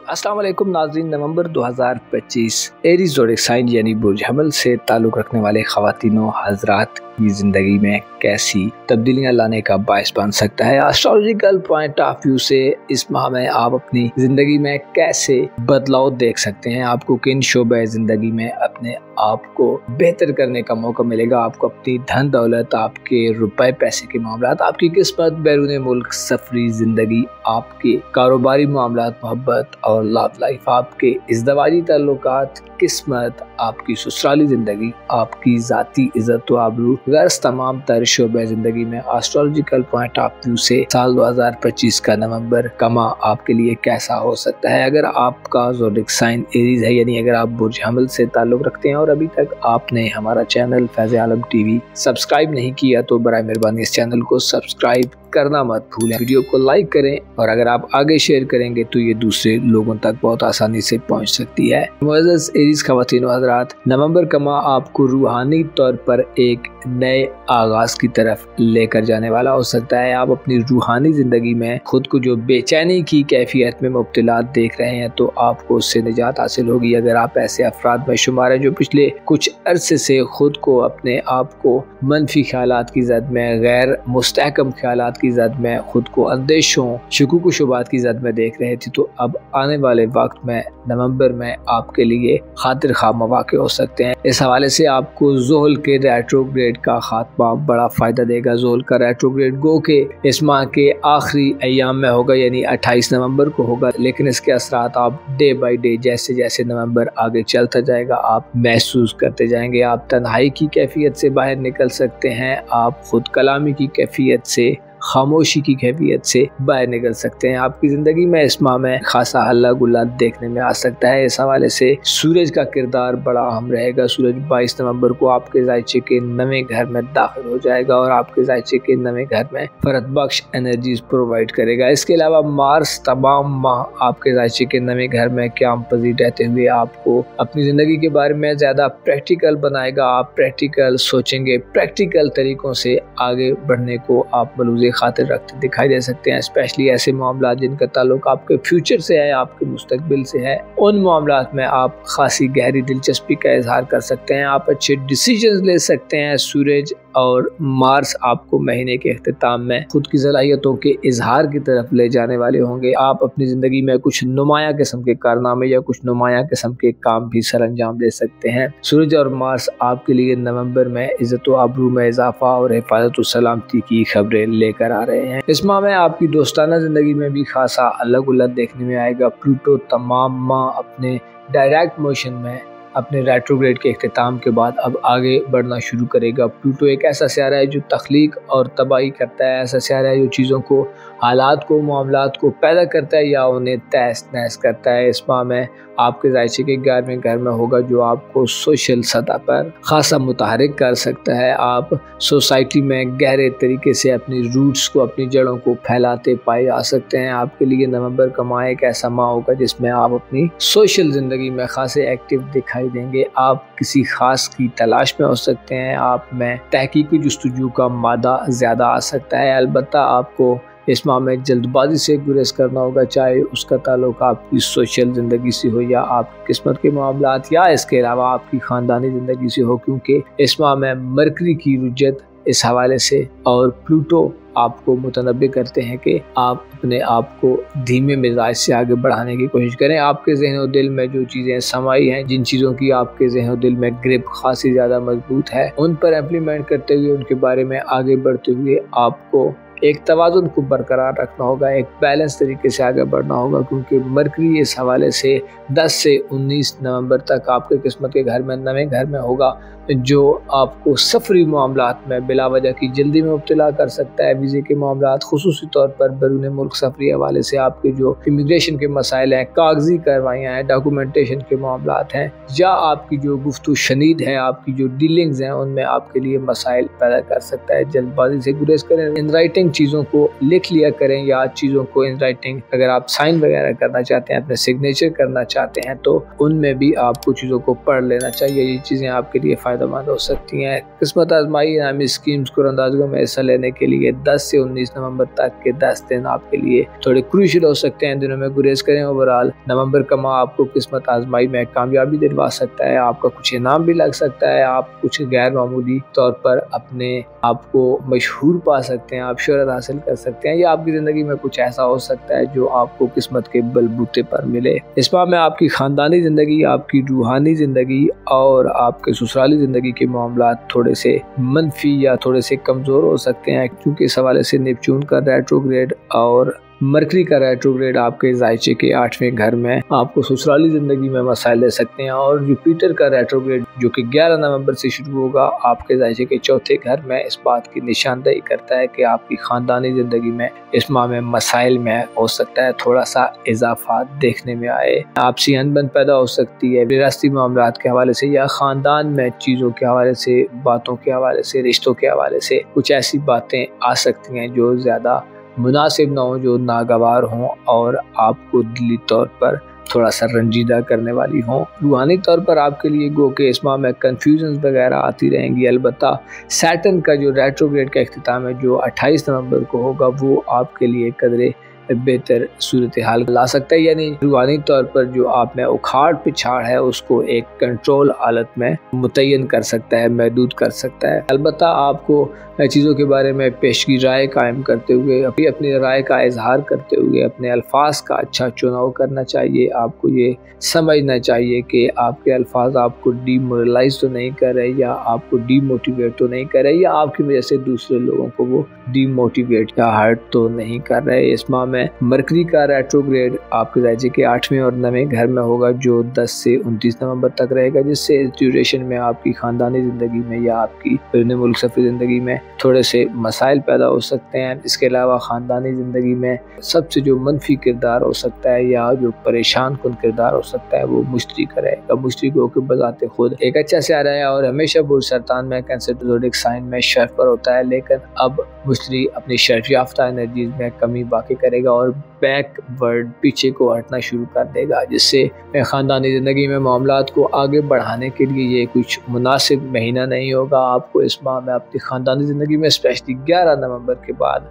अस्सलाम वालेकुम नाज़रीन। नवंबर 2025 एरीज़ ज़ोडिक साइन यानी बुर्ज हमल से ताल्लुक़ रखने वाले ख़वातीनों हज़रात की ज़िंदगी में कैसी तब्दीलियाँ लाने का बायस बन सकता है। एस्ट्रोलॉजिकल पॉइंट ऑफ व्यू से इस माह में आप अपनी ज़िंदगी में कैसे बदलाव देख सकते हैं, आपको किन शोबे ज़िंदगी में अपने आप को बेहतर करने का मौका मिलेगा, आपको अपनी धन दौलत, आपके रुपए पैसे के मामलात, आपकी किस्मत, बैरून मुल्क सफरी ज़िंदगी, आपके कारोबारी मामलात, मोहब्बत और लव लाइफ, आपके इज़्दवाजी ताल्लुकात, किस्मत, आपकी ससुराली ज़िंदगी, आपकी ज़ाती इज़्ज़त व आबरू, गर्ज तमाम तर शोबे ज़िंदगी में एस्ट्रोलॉजिकल पॉइंट ऑफ व्यू से साल 2025 का नवंबर का माह आपके लिए कैसा हो सकता है। अगर आपका ज़ोडिक साइन एरीज़ है, यानी अगर आप बुर्ज हमल से ताल्लुक़ रखते हैं और अभी तक आपने हमारा चैनल फैज़ आलम टीवी सब्सक्राइब नहीं किया तो बराए मेहरबानी इस चैनल को सब्सक्राइब करना मत भूलें। वीडियो को लाइक करें और अगर आप आगे शेयर करेंगे तो ये दूसरे लोगों तक बहुत आसानी से पहुंच सकती है। मुअज़्ज़ज़ एरीज़ ख़वातीन व हज़रात, नवंबर का माह आपको रूहानी तौर पर एक नए आगाज़ की तरफ लेकर जाने वाला हो सकता है। आप अपनी रूहानी ज़िंदगी में खुद को जो बेचैनी की कैफियत में मुब्तला देख रहे हैं तो आपको उससे निजात हासिल होगी। अगर आप ऐसे अफराद में शुमार हैं जो पिछले कुछ अरसे से खुद को, अपने आप को मनफी ख्यालात की जद में, गैर मुस्तहकम ख्यालात की जद में, खुद को अंदेशों, शुकूक व शुबात की जद में देख रहे थे, तो अब आने वाले वक्त में नवंबर में आपके लिए खातिर खा मौके हो सकते हैं। इस हवाले से आपको ज़ोहल के रेट्रोग्रेड का खात्मा बड़ा फ़ायदा देगा। ज़ोहल का रेट्रोग्रेड गो के इस माह के आखिरी अय्याम में होगा, यानी 28 नवंबर को होगा, लेकिन इसके असरात आप डे बाई डे जैसे जैसे नवंबर आगे चलता जाएगा आप महसूस करते जाएंगे। आप तन्हाई की कैफियत से बाहर निकल सकते हैं, आप खुद कलामी की कैफियत से, खामोशी की कैफियत से बाहर निकल सकते हैं। आपकी ज़िंदगी में इस माह में खासा हल्ला गुल्ला देखने में आ सकता है। इस हवाले से सूरज का किरदार बड़ा अहम रहेगा। सूरज 22 नवंबर को आपके जायचे के नवे घर में दाखिल हो जाएगा और आपके जायचे के नवे घर में फरत बख्श एनर्जीज प्रोवाइड करेगा। इसके अलावा मार्स तमाम माह आपके जायचे के नवे घर में क़याम पज़ीर रहते हुए आपको अपनी ज़िंदगी के बारे में ज़्यादा प्रैक्टिकल बनाएगा। आप प्रैक्टिकल सोचेंगे, प्रैक्टिकल तरीक़ों से आगे बढ़ने को आप बलूज़ खातिर रखते दिखाई दे सकते हैं। स्पेशली ऐसे मामला जिनका ताल्लुक आपके फ्यूचर से है, आपके मुस्तकबिल से है, उन मामलात में आप खासी गहरी दिलचस्पी का इजहार कर सकते हैं। आप अच्छे डिसीजंस ले सकते हैं। सूरज और मार्स आपको महीने के इख्तिताम में खुद की सलाहियतों के इजहार की तरफ ले जाने वाले होंगे। आप अपनी ज़िंदगी में कुछ नुमाया किस्म के कारनामे या कुछ नुमाया किस्म के काम भी सर अंजाम दे सकते हैं। सूरज और मार्स आपके लिए नवंबर में इज़्ज़त व आबरू में इजाफा और हिफाजत व सलामती की खबरें लेकर आ रहे हैं। इस माह में आपकी दोस्ताना ज़िंदगी में भी खासा अलग उलग देखने में आएगा। प्लूटो तमाम माह अपने डायरेक्ट मोशन में अपने रेट्रोग्रेड के इख्तिताम के बाद अब आगे बढ़ना शुरू करेगा। प्लूटो एक ऐसा सियारा है जो तख्लीक और तबाही करता है, ऐसा सियारा है जो चीज़ों को, हालात को, मामलात को पैदा करता है या उन्हें तहस नहस करता है। इस माह में आपके जायचे के 11वें घर में होगा जो आपको सोशल सतह पर खासा मुतहरिक कर सकता है। आप सोसाइटी में गहरे तरीके से अपनी रूट्स को, अपनी जड़ों को फैलाते पाए जा सकते हैं। आपके लिए नवंबर का माह एक ऐसा माह होगा जिसमें आप अपनी सोशल ज़िंदगी में खासे एक्टिव दिखाई देंगे। आप किसी खास की तलाश में हो सकते हैं। आप में तहकीकी जुस्तजू का मादा ज़्यादा आ सकता है। अलबत्ता आपको इस माह में जल्दबाजी से गुरेज करना होगा, चाहे उसका ताल्लुक आपकी सोशल ज़िंदगी से हो या आपकी किस्मत के मामलात या इसके अलावा आपकी ख़ानदानी ज़िंदगी से हो, क्योंकि इस माह में मरकरी की रुजत इस हवाले से और प्लूटो आपको मुतनब्बे करते हैं कि आप अपने आप को धीमे मिजाज से आगे बढ़ाने की कोशिश करें। आपके ज़हन और दिल में जो चीज़ें समाई हैं, जिन चीज़ों की आपके ज़हन और दिल में ग्रिप खासी ज़्यादा मजबूत है, उन पर इम्प्लीमेंट करते हुए, उनके बारे में आगे बढ़ते हुए आपको एक तवाज़ुन को बरकरार रखना होगा, एक बैलेंस तरीके से आगे बढ़ना होगा, क्योंकि मरकरी इस हवाले से 10 से 19 नवंबर तक आपके किस्मत के घर में, नवे घर में होगा, जो आपको सफरी मामलात में बिला वजह की जल्दी में मुब्तला कर सकता है। वीज़े के मामलात, खुसूसी तौर पर बैरून मुल्क सफरी हवाले से आपके जो इमिग्रेशन के मसाइल हैं, कागजी कार्रवाइयाँ हैं, डॉक्यूमेंटेशन के मामलात हैं, या आपकी जो गुफ्तु शनीद है, आपकी जो डीलिंग्स हैं, उनमें आपके लिए मसाइल पैदा कर सकता है। जल्दबाजी से गुरेज करें। इन राइटिंग चीज़ों को लिख लिया करें या चीज़ों को इन राइटिंग अगर आप साइन वगैरह करना चाहते हैं, अपने सिग्नेचर करना चाहते हैं तो उनमें भी आपको चीज़ों को पढ़ लेना चाहिए। ये चीज़ें आपके लिए फ़ायदेमंद हो सकती हैं। किस्मत आजमाई नामी स्कीम्स को अंदाज़ों में हिस्सा लेने के लिए 10 से 19 नवंबर तक के 10 दिन आपके लिए थोड़े क्रूशियल हो सकते हैं। इन दिनों में गुरेज करें। ओवरऑल नवंबर का माह आपको किस्मत आजमाई में कामयाबी दिलवा सकता है। आपका कुछ इनाम भी लग सकता है। आप कुछ गैर मामूली तौर पर अपने आप को मशहूर पा सकते हैं, आप शोहरत हासिल कर सकते हैं, या आपकी ज़िंदगी में कुछ ऐसा हो सकता है जो आपको किस्मत के बलबूते पर मिले। इस माह में आपकी ख़ानदानी ज़िंदगी, आपकी रूहानी ज़िंदगी और आपके ससुराली ज़िंदगी के मामलात थोड़े से मनफी या थोड़े से कमज़ोर हो सकते हैं, क्योंकि इस हवाले से नेपच्यून का रेट्रोग्रेड और मरकरी का रेट्रोग्रेड आपके जायचे के 8वें घर में आपको ससुराली ज़िंदगी में मसाइल दे सकते हैं, और जुपिटर का रेट्रोग्रेड जो कि 11 नवंबर से शुरू होगा आपके जायचे के 4थे घर में इस बात की निशानदेही करता है कि आपकी ख़ानदानी ज़िंदगी में इस माह में मसाइल में हो सकता है थोड़ा सा इजाफा देखने में आए। आपसी अनबन पैदा हो सकती है विरासती मामलात के हवाले से, या ख़ानदान में चीज़ों के हवाले से, बातों के हवाले से, रिश्तों के हवाले से कुछ ऐसी बातें आ सकती हैं जो ज़्यादा मुनासिब ना हो, जो नागवार हों और आपको दिली तौर पर थोड़ा सा रंजीदा करने वाली हों। रूहानी तौर पर आपके लिए गो के इस माह में कन्फ्यूजन वगैरह आती रहेंगी। अलबत्ता सैटर्न का जो रेट्रोग्रेड का इख्तिताम है जो 28 नवंबर को होगा वो आपके लिए कदरे बेहतर सूरत हाल ला सकता है, यानी रूहानी तौर पर जो आप में उखाड़ पिछाड़ है उसको एक कंट्रोल हालत में मुतय्यन कर सकता है, महदूद कर सकता है। अलबत्ता आपको चीज़ों के बारे में पेशगी राय कायम करते हुए, अपनी राय का इजहार करते हुए अपने अल्फाज का अच्छा चुनाव करना चाहिए। आपको ये समझना चाहिए कि आपके अल्फाज आपको डीमोरलाइज तो नहीं कर रहे, या आपको डीमोटिवेट तो नहीं कर रहे, या आपकी वजह से दूसरे लोगों को वो डीमोटिवेट या हर्ट तो नहीं कर रहे। इस माह में मरकरी का रेट्रोग्रेड आपके जायचे के 8वें और 9वें घर में होगा जो 10 से 29 नवंबर तक रहेगा, जिससे इस ड्यूरेशन में आपकी ख़ानदानी ज़िंदगी में या आपकी बैरून मुल्क सफ़री ज़िंदगी में थोड़े से मसाइल पैदा हो सकते हैं। इसके अलावा ख़ानदानी ज़िंदगी में सबसे जो मनफी किरदार हो सकता है या जो परेशान कुन किरदार हो सकता है वो मुश्तरी का रहेगा। मुश्तरी को के बजाते खुद एक अच्छा सियारा है और हमेशा बुर्ज सरतान में कैंसर ज़ोडिक साइन में शर्फ पर होता है, लेकिन अब मुश्तरी अपनी शर्फ याफ्ता एनर्जीज में कमी बाकी करेगा और बैकवर्ड पीछे को हटना शुरू कर देगा, जिससे ख़ानदानी ज़िंदगी में मामलात को आगे बढ़ाने के लिए ये कुछ मुनासिब महीना नहीं होगा। आपको इस माह में अपनी ख़ानदानी ज़िंदगी में स्पेशली 11 नवंबर के बाद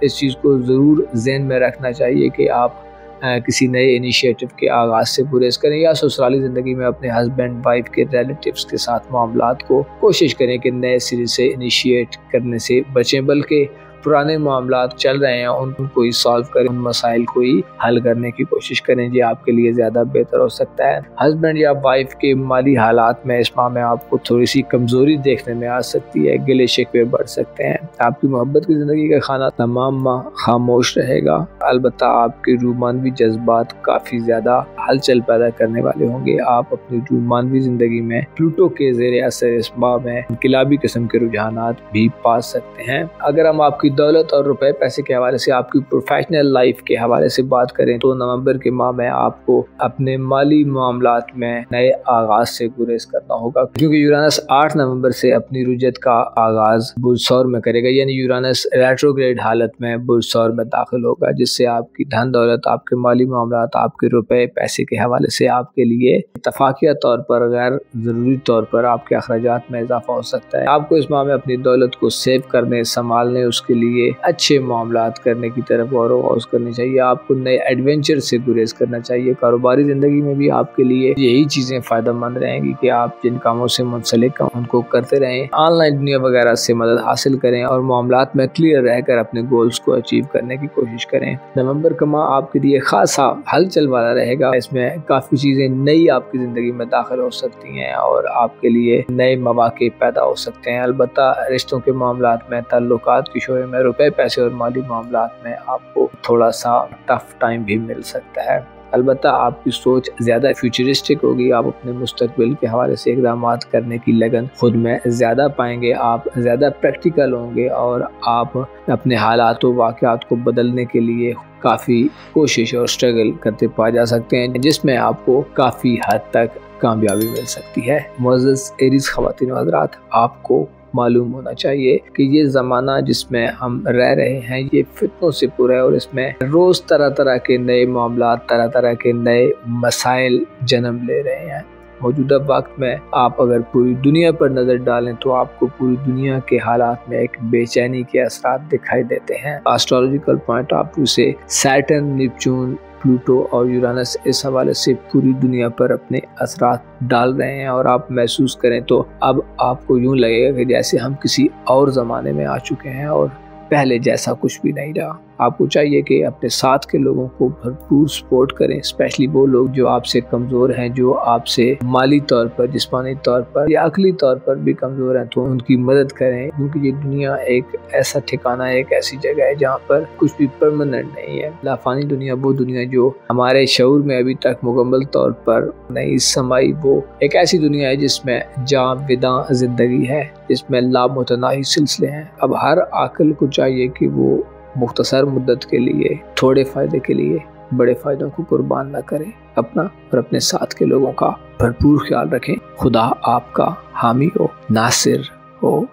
इस चीज़ को ज़रूर ज़हन में रखना चाहिए कि आप किसी नए इनिशिएटिव के आगाज़ से गुरेज करें, या ससुराली ज़िंदगी में अपने हस्बैंड वाइफ के रिलेटिव्स के साथ मामलात को कोशिश करें कि नए सिरे से इनिशिएट करने से बचें, बल्कि पुराने मामलात चल रहे हैं उनको ही सॉल्व करें, उन मसाइल को ही हल करने की कोशिश करें। ये आपके लिए ज़्यादा बेहतर हो सकता है। हस्बैंड या वाइफ के माली हालात में इस माह में आपको थोड़ी सी कमज़ोरी देखने में आ सकती है, गिले शिकवे बढ़ सकते हैं। आपकी मोहब्बत की ज़िंदगी का खाना तमाम माह खामोश रहेगा। अलबत्ता आपके रूमानवी जज्बात काफ़ी ज़्यादा हलचल पैदा करने वाले होंगे। आप अपनी रूमानवी ज़िंदगी में प्लूटो के ज़ेरे असर इस माह में इनकलाबी किस्म के रुझानात भी पा सकते हैं। अगर हम आपकी दौलत और रुपए पैसे के हवाले से, आपकी प्रोफेशनल लाइफ के हवाले से बात करें तो नवंबर के माह में आपको अपने माली मामलात में नए आगाज से गुरेज करना होगा, क्योंकि यूरानस 8 नवंबर से अपनी रुजत का आगाज बुर्ज सौर में करेगा, यानी यूरानस रेट्रोग्रेड हालत में बुर्ज सौर में दाखिल होगा, जिससे आपकी धन दौलत, आपके माली मामलात, आपके रुपए पैसे के हवाले से आपके लिए इत्तफाकिया तौर पर गैर जरूरी तौर पर आपके अखराजात में इजाफा हो सकता है। आपको इस माह में अपनी दौलत को सेव करने, संभालने, उसके लिए अच्छे मामलात करने की तरफ गौर करनी चाहिए। आपको नए एडवेंचर से गुरेज करना चाहिए। कारोबारी जिंदगी में भी आपके लिए यही चीजें फायदेमंद रहेंगी कि आप जिन कामों से मुंसलिक हैं उनको करते रहें, ऑनलाइन दुनिया वगैरह से मदद हासिल करें और मामलात में क्लियर रहकर अपने गोल्स को अचीव करने की कोशिश करें। नवंबर का माह आपके लिए खासा हलचल वाला रहेगा। इसमें काफी चीजें नई आपकी जिंदगी में दाखिल हो सकती हैं और आपके लिए नए मौके पैदा हो सकते हैं। अलबत्ता रिश्तों के मामलात में, ताल्लुकात के शोरे में, रुपए पैसे और माली मामलात में आपको थोड़ा सा टफ टाइम भी मिल सकता है। अलबत्ता आपकी सोच ज़्यादा फ्यूचरिस्टिक होगी। आप अपने मुस्तकबिल के हवाले से इक़दाम करने की लगन खुद में ज़्यादा पाएंगे। आप ज़्यादा प्रैक्टिकल होंगे और आप अपने हालात व वाक़यात को बदलने के लिए काफ़ी कोशिश और स्ट्रगल करते पाए जा सकते हैं, जिसमें आपको काफ़ी हद तक कामयाबी मिल सकती है। मुअज़्ज़ज़ एरीज़ ख़वातीन व हज़रात, आपको मालूम होना चाहिए कि ये ज़माना जिसमें हम रह रहे हैं ये फितनों से पूरा है और इसमें रोज़ तरह तरह के नए मामला, तरह तरह के नए मसाइल जन्म ले रहे हैं। मौजूदा वक्त में आप अगर पूरी दुनिया पर नज़र डालें तो आपको पूरी दुनिया के हालात में एक बेचैनी के असरात दिखाई देते हैं। एस्ट्रोलॉजिकल पॉइंट ऑफ व्यू से सैटर्न, नेपच्यून, प्लूटो और यूरानस इस हवाले से पूरी दुनिया पर अपने असरात डाल रहे हैं और आप महसूस करें तो अब आपको यूं लगेगा कि जैसे हम किसी और ज़माने में आ चुके हैं और पहले जैसा कुछ भी नहीं रहा। आपको चाहिए कि अपने साथ के लोगों को भरपूर सपोर्ट करें, स्पेशली वो लोग जो आपसे कमज़ोर हैं, जो आपसे माली तौर पर, जिस्मानी तौर पर या अकली तौर पर भी कमज़ोर हैं, तो उनकी मदद करें। क्योंकि ये दुनिया एक ऐसा ठिकाना है, एक ऐसी जगह है जहाँ पर कुछ भी परमानेंट नहीं है। लाफानी दुनिया वो दुनिया जो हमारे शऊर में अभी तक मुकम्मल तौर पर नहीं समाई, वो एक ऐसी दुनिया है जिसमें जाविदा ज़िंदगी है, जिसमें लामुतनाही सिलसिले हैं। अब हर आकल को चाहिए कि वो मुख्तसर मुद्दत के लिए, थोड़े फ़ायदे के लिए बड़े फ़ायदों को कुर्बान न करें। अपना और अपने साथ के लोगों का भरपूर ख्याल रखें। खुदा आपका हामी हो, नासिर हो।